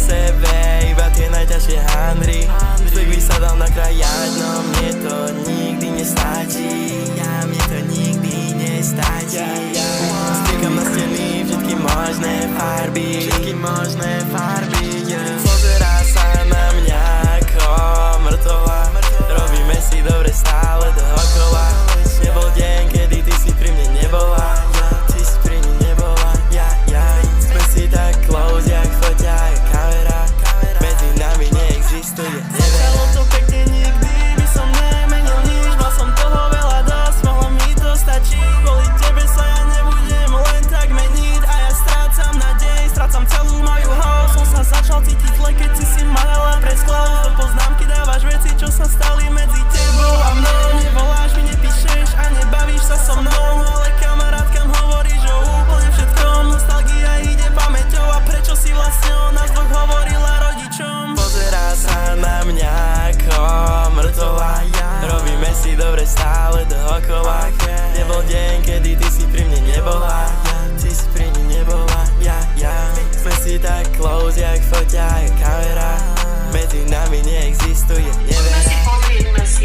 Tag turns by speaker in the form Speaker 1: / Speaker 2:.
Speaker 1: sebe iba tie najťažšie handry. Zvyk by sa dal nakrájať, no mne to nikdy nestačí. Mne to nikdy nestačí. Strikam na steny všetky možné farby. Pozerá sa na mňa ako mŕtvola. Robíme si dobre stále dookola. Nebol deň, kedy ty si pri mne nebola. Ty si pri mne nebola, Sme si tak close, jak foťa je kamera. Medzi nami neexistuje
Speaker 2: Začalo to pekne, nikdy by som nemenil nič. Mal som toho veľa dosť, mohlo mi to stačiť. Kvôli tebe sa ja nebudem len tak meniť. A ja strácam nádej, strácam celú moju hlavu. Som sa začal cítiť zle, keď si ma dala pred sklou. Do poznámky dávaš veci, čo sa stali medzi tebou a mnou. Nevoláš mi, nepíšeš a nebavíš sa so mnou. Ale kamarátkam hovoríš o úplne všetkom. Nostalgia ide pamäťou a prečo si vlastne o nás dvoch hovorila rodičom?
Speaker 1: Pozerá sa na mňa ako mŕtvola. Robíme si dobre stále dookola. Nebol deň, kedy ty si pri mne nebola. Ty si pri mne nebola, Sme si tak close, jak foťa je kamera. Medzi nami neexistuje nevera.
Speaker 3: Pozrime si